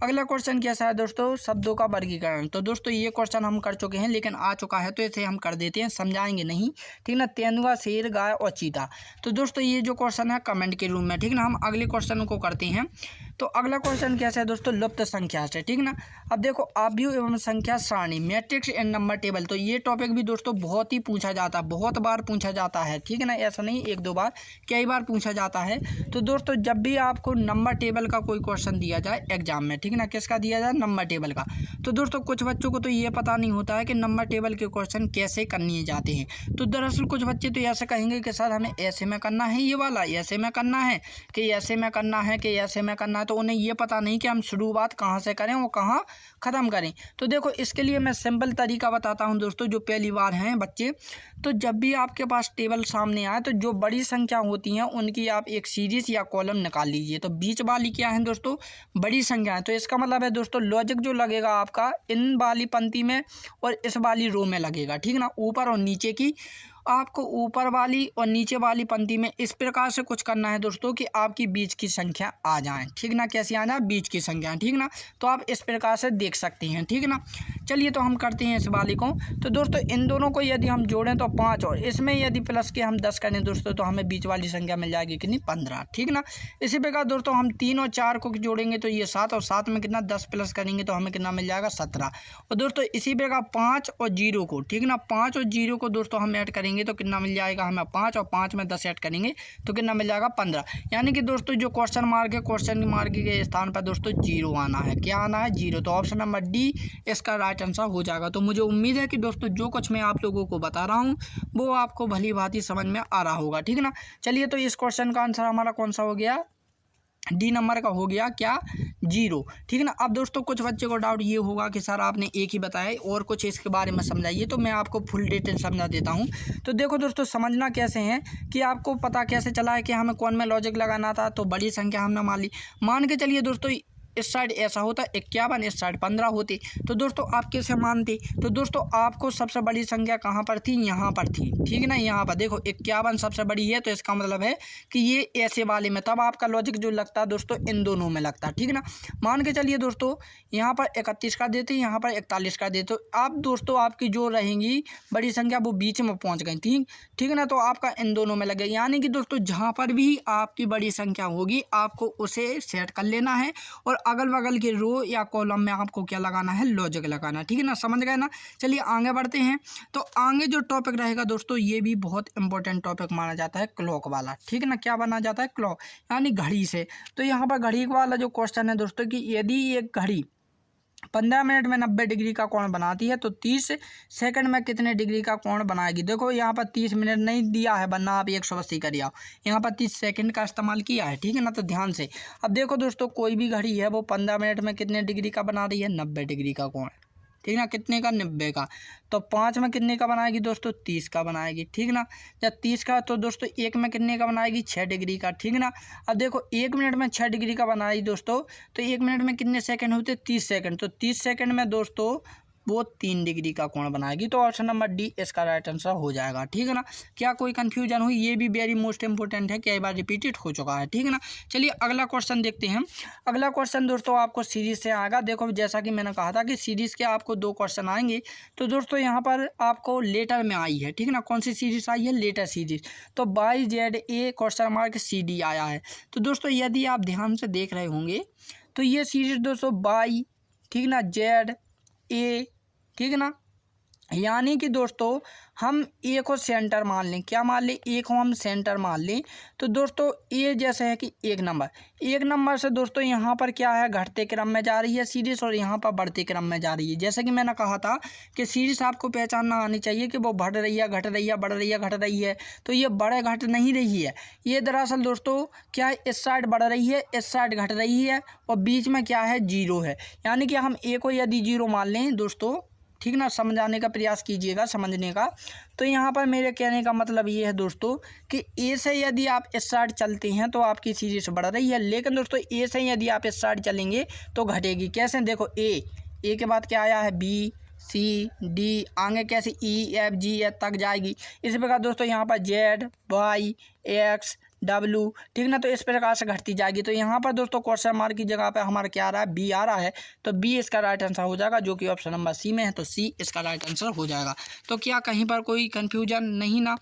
अगला क्वेश्चन कैसा है दोस्तों, शब्दों का वर्गीकरण। तो दोस्तों ये क्वेश्चन हम कर चुके हैं, लेकिन आ चुका है तो इसे हम कर देते हैं, समझाएंगे नहीं, ठीक ना। तेंदुआ, शेर, गाय और चीता। तो दोस्तों ये जो क्वेश्चन है कमेंट के रूम में, ठीक ना। हम अगले क्वेश्चन को करते हैं। तो अगला क्वेश्चन कैसा है दोस्तों, लुप्त संख्या से, ठीक ना। अब देखो आव्यूह एवं संख्या सारणी, मैट्रिक्स एंड नंबर टेबल। तो ये टॉपिक भी दोस्तों बहुत ही पूछा जाता है, बहुत बार पूछा जाता है, ठीक है ना। ऐसा नहीं एक दो बार, कई बार पूछा जाता है। तो दोस्तों जब भी आपको नंबर टेबल का कोई क्वेश्चन दिया जाए एग्जाम में, ठीक ना, किसका दिया जाए, नंबर टेबल का, तो दोस्तों कुछ बच्चों को तो ये पता नहीं होता है कि नंबर टेबल के क्वेश्चन कैसे करने जाते हैं। तो दरअसल कुछ बच्चे तो ऐसे कहेंगे कि सर हमें ऐसे में करना है, ये वाला ऐसे में करना है, कि ऐसे में करना है, कि ऐसे में करना है। तो उन्हें ये पता नहीं कि हम शुरुआत कहाँ से करें और कहाँ ख़त्म करें। तो देखो इसके लिए मैं सिंपल तरीका बताता हूँ दोस्तों। जो पहली बार हैं बच्चे, तो जब भी आपके पास टेबल सामने आए तो जो बड़ी संख्या होती हैं उनकी आप एक सीरीज या कॉलम निकाल लीजिए। तो बीच वाली क्या है दोस्तों, बड़ी संख्या है। तो इसका मतलब है दोस्तों लॉजिक जो लगेगा आपका इन वाली पंक्ति में और इस वाली रो में लगेगा, ठीक ना। ऊपर और नीचे की, आपको ऊपर वाली और नीचे वाली पंक्ति में इस प्रकार से कुछ करना है दोस्तों कि आपकी बीच की संख्या आ जाए, ठीक ना। कैसी आ जाए, बीच की संख्या, ठीक ना। तो आप इस प्रकार से देख सकते हैं, ठीक ना। चलिए तो हम करते हैं इस वाली को। तो दोस्तों इन दोनों को यदि हम जोड़ें तो 5, और इसमें यदि प्लस के हम 10 करें दोस्तों तो हमें बीच वाली संख्या मिल जाएगी कितनी, 15, ठीक ना। इसी प्रकार दोस्तों हम 3 और 4 को जोड़ेंगे तो ये 7, और 7 में कितना 10 प्लस करेंगे तो हमें कितना मिल जाएगा, 17। और दोस्तों इसी प्रकार 5 और 0 को, ठीक ना, 5 और 0 को दोस्तों हम ऐड करेंगे तो कितना मिल जाएगा हमें, 5, और 5 में 10 ऐड करेंगे तो कितना मिल जाएगा, 15। यानी कि दोस्तों जो क्वेश्चन मार्क है, क्वेश्चन मार्क के स्थान पर दोस्तों 0 आना है। क्या आना है, 0। तो ऑप्शन नंबर डी इसका राइट आंसर हो जाएगा। तो मुझे उम्मीद है कि दोस्तों जो कुछ मैं आप लोगों को बता रहा हूँ वो आपको भली भांति समझ में आ रहा होगा, ठीक ना। चलिए तो इस क्वेश्चन का आंसर हमारा कौन सा हो गया, डी नंबर का हो गया, क्या, 0, ठीक है ना। अब दोस्तों कुछ बच्चे को डाउट ये होगा कि सर आपने एक ही बताया और कुछ इसके बारे में समझाइए। तो मैं आपको फुल डिटेल समझा देता हूँ। तो देखो दोस्तों समझना कैसे है कि आपको पता कैसे चला है कि हमें कौन में लॉजिक लगाना था। तो बड़ी संख्या हमने मान ली, मान के चलिए दोस्तों इस साइड ऐसा होता 51, इस साइड 15 होती। तो दोस्तों आप कैसे मानते, तो दोस्तों आपको सबसे बड़ी संख्या कहाँ पर थी, यहाँ पर थी, ठीक है ना। यहाँ पर देखो 51 सबसे बड़ी है, तो इसका मतलब है कि ये ऐसे वाले में, तब आपका लॉजिक जो लगता है दोस्तों इन दोनों में लगता है, ठीक है ना। मान के चलिए दोस्तों यहाँ पर 31 का देते, यहाँ पर 41 का देते। तो आप दोस्तों आपकी जो रहेंगी बड़ी संख्या वो बीच में पहुँच गई थी, ठीक है ना। तो आपका इन दोनों में लगे, यानी कि दोस्तों जहाँ पर भी आपकी बड़ी संख्या होगी आपको उसे सेट कर लेना है, और अगल बगल के रो या कॉलम में आपको क्या लगाना है, लॉजिक लगाना, ठीक है ना। समझ गए ना। चलिए आगे बढ़ते हैं। तो आगे जो टॉपिक रहेगा दोस्तों ये भी बहुत इंपॉर्टेंट टॉपिक माना जाता है, क्लॉक वाला, ठीक है ना। क्या माना जाता है, क्लॉक, यानी घड़ी से। तो यहाँ पर घड़ी वाला जो क्वेश्चन है दोस्तों कि यदि एक घड़ी 15 मिनट में 90 डिग्री का कोण बनाती है तो 30 सेकंड में कितने डिग्री का कोण बनाएगी। देखो यहाँ पर 30 मिनट नहीं दिया है, वरना आप 180 करिए आओ, यहाँ पर 30 सेकंड का इस्तेमाल किया है, ठीक है ना। तो ध्यान से अब देखो दोस्तों कोई भी घड़ी है वो 15 मिनट में कितने डिग्री का बना रही है, 90 डिग्री का कोण, ठीक ना। कितने का, 90 का। तो 5 में कितने का बनाएगी दोस्तों, 30 का बनाएगी, ठीक ना। जब 30 का तो दोस्तों 1 में कितने का बनाएगी, 6 डिग्री का, ठीक ना। अब देखो 1 मिनट में 6 डिग्री का बनाएगी दोस्तों, तो 1 मिनट में कितने सेकंड होते, 30 सेकंड। तो 30 सेकंड में दोस्तों वो 3 डिग्री का कोण बनाएगी। तो ऑप्शन नंबर डी इसका राइट आंसर हो जाएगा। ठीक है ना। क्या कोई कन्फ्यूजन हुई? ये भी वेरी मोस्ट इंपॉर्टेंट है, कई बार रिपीटेड हो चुका है। ठीक है ना। चलिए अगला क्वेश्चन देखते हैं। अगला क्वेश्चन दोस्तों आपको सीरीज से आएगा। देखो जैसा कि मैंने कहा था कि सीरीज के आपको 2 क्वेश्चन आएंगे। तो दोस्तों यहाँ पर आपको लेटर में आई है। ठीक है ना। कौन सी सीरीज आई है? Letter series. तो YZA आया है। तो दोस्तों यदि आप ध्यान से देख रहे होंगे तो ये सीरीज दोस्तों बाई, ठीक ना, ZA, ठीक है ना, यानी कि दोस्तों हम ए को सेंटर मान लें। क्या मान लें? ए को हम सेंटर मान लें। तो दोस्तों ए जैसे है कि एक नंबर से दोस्तों यहाँ पर क्या है, घटते क्रम में जा रही है सीरीज और यहाँ पर बढ़ते क्रम में जा रही है। जैसे कि मैंने कहा था कि सीरीज आपको पहचानना आनी चाहिए कि वो बढ़ रही है, घट रही है, बढ़ रही है, घट रही है। तो ये बढ़े घट नहीं रही है, ये दरअसल दोस्तों क्या है, इस साइड बढ़ रही है, इस साइड घट रही है और बीच में क्या है, जीरो है। यानी कि हम ए को यदि जीरो मान लें दोस्तों, ठीक ना, समझाने का प्रयास कीजिएगा, समझने का। तो यहाँ पर मेरे कहने का मतलब ये है दोस्तों कि ए से यदि आप इस साइड चलते हैं तो आपकी सीरीज बढ़ रही है, लेकिन दोस्तों ए से यदि आप इस साइड चलेंगे तो घटेगी। कैसे? देखो ए के बाद क्या आया है, बी, सी, डी, आगे कैसे ई, एफ, जी तक जाएगी। इसी प्रकार दोस्तों यहाँ पर जेड, वाई, एक्स, डब्लू, ठीक ना, तो इस प्रकार से घटती जाएगी। तो यहाँ पर दोस्तों क्वेश्चन मार्क की जगह पे हमारा क्या आ रहा है, बी आ रहा है। तो बी इसका राइट आंसर हो जाएगा, जो कि ऑप्शन नंबर सी में है। तो सी इसका राइट आंसर हो जाएगा। तो क्या कहीं पर कोई कन्फ्यूजन नहीं ना?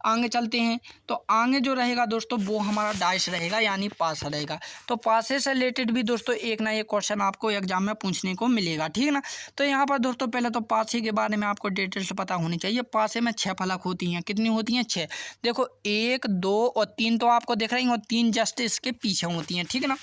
आगे चलते हैं। तो आगे जो रहेगा दोस्तों वो हमारा डाइस रहेगा, यानी पास रहेगा। तो पासे से रिलेटेड भी दोस्तों एक ना एक क्वेश्चन आपको एग्जाम में पूछने को मिलेगा। ठीक है ना। तो यहाँ पर दोस्तों पहले तो पासे के बारे में आपको डिटेल से पता होनी चाहिए। पासे में 6 फलक होती हैं। कितनी होती हैं? 6। देखो 1, 2 और 3 तो आपको दिख रही हैं और 3 जस्ट इसके पीछे होती हैं। ठीक है ना।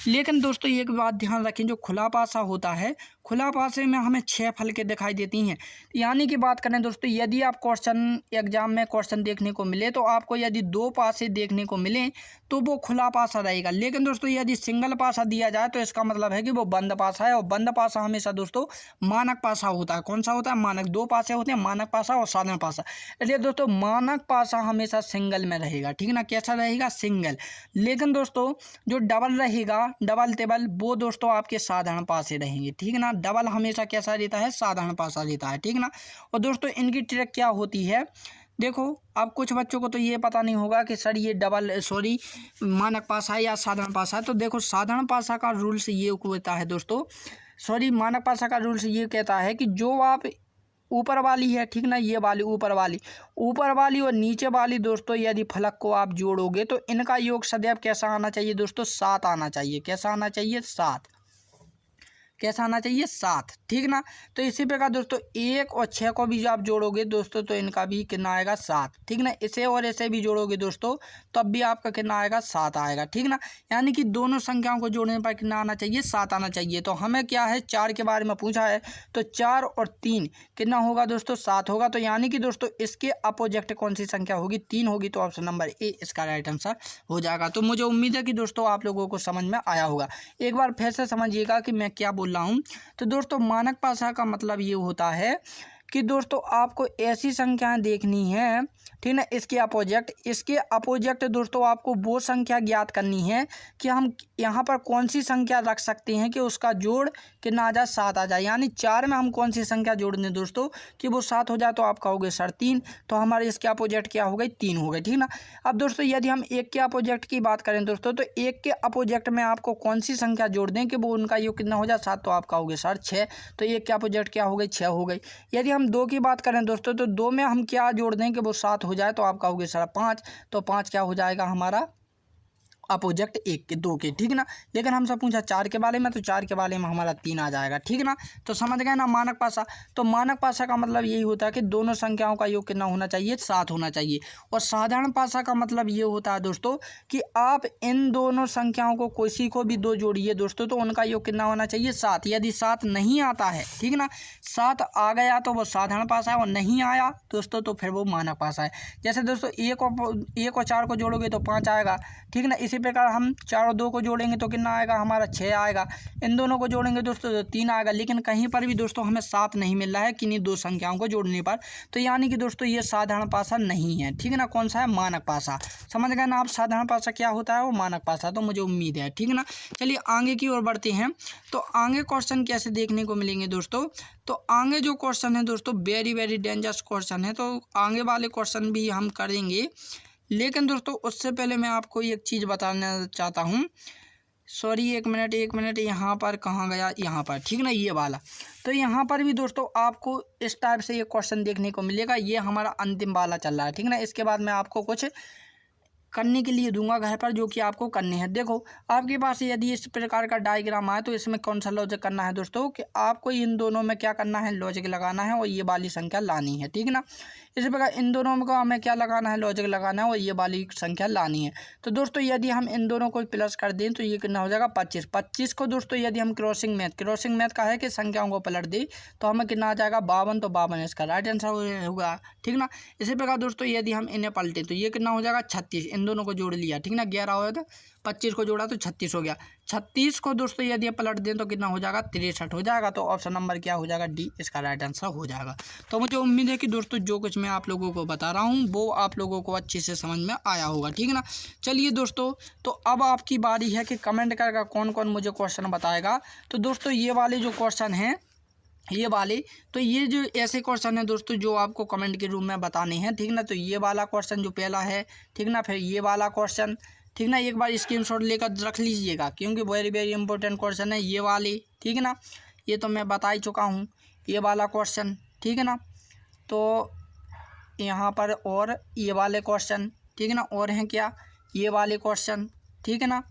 लेकिन दोस्तों एक बात ध्यान रखें, जो खुला पासा होता है, खुला पासे में हमें 6 फलकें दिखाई देती हैं। यानी कि बात करें दोस्तों, यदि आप क्वेश्चन एग्जाम में क्वेश्चन देखने को मिले तो आपको यदि 2 पासे देखने को मिले तो वो खुला पासा रहेगा। लेकिन दोस्तों यदि सिंगल पासा दिया जाए तो इसका मतलब है कि वो बंद पासा है। और बंद पासा हमेशा दोस्तों मानक पासा होता है। कौन सा होता है? मानक। 2 पासे होते हैं, मानक पासा और साधारण पासा। इसलिए दोस्तों मानक पासा हमेशा सिंगल में रहेगा। ठीक है ना। कैसा रहेगा? सिंगल। लेकिन दोस्तों जो डबल रहेगा, डबल टेबल, वो दोस्तों आपके साधारण पासे रहेंगे। ठीक है ना। डबल हमेशा कैसा रहता है? साधारण पासा रहता है। ठीक है ना। और दोस्तों इनकी ट्रिक क्या होती है, देखो अब कुछ बच्चों को तो ये पता नहीं होगा कि सर ये मानक पासा है या साधारण पासा है। तो देखो साधारण पासा का रूल्स ये होता है दोस्तों, मानक पासा का रूल्स ये कहता है कि जो आप ऊपर वाली है, ठीक ना, ये वाली ऊपर वाली और नीचे वाली दोस्तों यदि फलक को आप जोड़ोगे तो इनका योग सदैव कैसा आना चाहिए दोस्तों? 7 आना चाहिए। कैसा आना चाहिए? 7। कैसा आना चाहिए? 7। ठीक ना। तो इसी प्रकार दोस्तों 1 और 6 को भी जो आप जोड़ोगे दोस्तों तो इनका भी कितना आएगा? 7। ठीक ना। इसे और इसे भी जोड़ोगे दोस्तों तब भी आपका कितना आएगा? 7 आएगा। ठीक ना। यानी कि दोनों संख्याओं को जोड़ने पर कितना आना चाहिए? 7 आना चाहिए। तो हमें क्या है, 4 के बारे में पूछा है। तो 4 और 3 कितना होगा दोस्तों? 7 होगा। तो यानी कि दोस्तों इसके अपोजिट कौन सी संख्या होगी? 3 होगी। तो ऑप्शन नंबर ए इसका राइट आंसर हो जाएगा। तो मुझे उम्मीद है कि दोस्तों आप लोगों को समझ में आया होगा। एक बार फिर से समझिएगा कि मैं क्या बोल रहा हूँ। तो दोस्तों मानक पासा का मतलब ये होता है कि दोस्तों आपको ऐसी संख्याएं देखनी है, ठीक ना, इसके अपोजिट दोस्तों आपको वो संख्या ज्ञात करनी है कि हम यहाँ पर कौन सी संख्या रख सकते हैं कि उसका जोड़ कितना आ जाए? 7 आ जाए। यानी 4 में हम कौन सी संख्या जोड़ दें दोस्तों कि वो 7 हो जाए? तो आप कहोगे सर 3। तो हमारे इसके अपोजिट क्या हो गई? 3 हो गई। ठीक ना। अब दोस्तों यदि हम 1 के अपोजिट की बात करें दोस्तों, तो 1 के अपोजिट में आपको कौन सी संख्या जोड़ दें कि वो उनका योग कितना हो जाए? 7। तो आप कहोगे सर 6। तो 1 के अपोजिट क्या हो गई? 6 हो गई। यदि हम 2 की बात करें दोस्तों, तो 2 में हम क्या जोड़ दें कि वो 7 हो जाए? तो आप कहोगे सर 5। तो 5 क्या हो जाएगा हमारा? अपोजिट 1 के 2 के। ठीक ना। लेकिन हमसे पूछा 4 के बारे में, तो 4 के बारे में हमारा 3 आ जाएगा। ठीक ना। तो समझ गए ना मानक पासा। तो मानक पासा का मतलब यही होता है कि दोनों संख्याओं का योग कितना होना चाहिए? 7 होना चाहिए। और साधारण पासा का मतलब ये होता है दोस्तों कि आप इन दोनों संख्याओं को किसी को भी 2 जोड़िए दोस्तों तो उनका योग कितना होना चाहिए? 7। यदि 7 नहीं आता है, ठीक ना, 7 आ गया तो वो साधारण पासा है और नहीं आया दोस्तों तो फिर वो मानक पासा है। जैसे दोस्तों 1 और 4 को जोड़ोगे तो 5 आएगा। ठीक ना। इसी प्रकार हम 4 और 2 को जोड़ेंगे तो कितना आएगा हमारा 6 आएगा। इन दोनों को जोड़ेंगे दोस्तों तो 3 आएगा। लेकिन कहीं पर भी दोस्तों हमें 7 नहीं मिल रहा है किन्हीं दो संख्याओं को जोड़ने पर। तो यानी कि दोस्तों ये साधारण पासा नहीं है, ठीक है ना। कौन सा है? मानक पासा। समझ गए ना आप साधारण पासा क्या होता है? वो मानक पासा। तो मुझे उम्मीद है, ठीक है ना। चलिए आगे की ओर बढ़ते हैं। तो आगे क्वेश्चन कैसे देखने को मिलेंगे दोस्तों? तो आगे जो क्वेश्चन है दोस्तों वेरी वेरी डेंजरस क्वेश्चन है। तो आगे वाले क्वेश्चन भी हम करेंगे, लेकिन दोस्तों उससे पहले मैं आपको एक चीज़ बताना चाहता हूँ। सॉरी, एक मिनट, यहाँ पर कहाँ गया? यहाँ पर, ठीक ना, ये वाला। तो यहाँ पर भी दोस्तों आपको इस टाइप से ये क्वेश्चन देखने को मिलेगा। ये हमारा अंतिम वाला चल रहा है, ठीक ना। इसके बाद मैं आपको कुछ करने के लिए दूंगा घर पर, जो कि आपको करने हैं। देखो आपके पास यदि इस प्रकार का डायग्राम आए तो इसमें कौन सा लॉजिक करना है दोस्तों कि आपको इन दोनों में क्या करना है? लॉजिक लगाना है और ये वाली संख्या लानी है, ठीक है ना। इसी प्रकार इन दोनों में को हमें क्या लगाना है? लॉजिक लगाना है और ये वाली संख्या लानी है। तो दोस्तों यदि हम इन दोनों को प्लस कर दें तो ये कितना हो जाएगा? 25। 25 को दोस्तों यदि हम क्रॉसिंग मैथ का है कि संख्याओं को पलट दे तो हमें कितना आ जाएगा? 52। तो 52 इसका राइट आंसर होगा, ठीक ना। इसी प्रकार दोस्तों यदि हम इन्हें पलटें तो ये कितना हो जाएगा? 36। इन दोनों को जोड़ लिया, ठीक ना। 11 हो गया, 25 को जोड़ा तो 36 हो गया। 36 को दोस्तों यदि पलट दें तो कितना हो जाएगा? 63 हो जाएगा। तो ऑप्शन नंबर क्या हो जाएगा? डी इसका राइट आंसर हो जाएगा। तो मुझे उम्मीद है कि दोस्तों जो कुछ मैं आप लोगों को बता रहा हूँ वो आप लोगों को अच्छे से समझ में आया होगा, ठीक है ना। चलिए दोस्तों, तो अब आपकी बारी है कि कमेंट करके कौन कौन मुझे क्वेश्चन बताएगा। तो दोस्तों ये वाले जो क्वेश्चन हैं ये वाले, तो ये जो ऐसे क्वेश्चन है दोस्तों जो आपको कमेंट के रूप में बताने हैं, ठीक ना। तो ये वाला क्वेश्चन जो पहला है, ठीक ना, फिर ये वाला क्वेश्चन, ठीक ना। एक बार स्क्रीनशॉट लेकर रख लीजिएगा क्योंकि वेरी वेरी इंपॉर्टेंट क्वेश्चन है ये वाले, ठीक है ना। ये तो मैं बता ही चुका हूँ, ये वाला क्वेश्चन, ठीक है ना। तो यहाँ पर और ये वाले क्वेश्चन, ठीक है ना, और हैं क्या? ये वाले क्वेश्चन, ठीक है ना।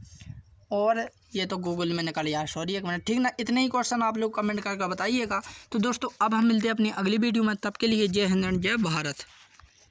और ये तो गूगल में निकल यार, सॉरी, एक मिनट, ठीक ना। इतने ही क्वेश्चन आप लोग कमेंट करके बताइएगा। तो दोस्तों अब हम मिलते हैं अपनी अगली वीडियो में, तब के लिए जय हिंद, जय भारत।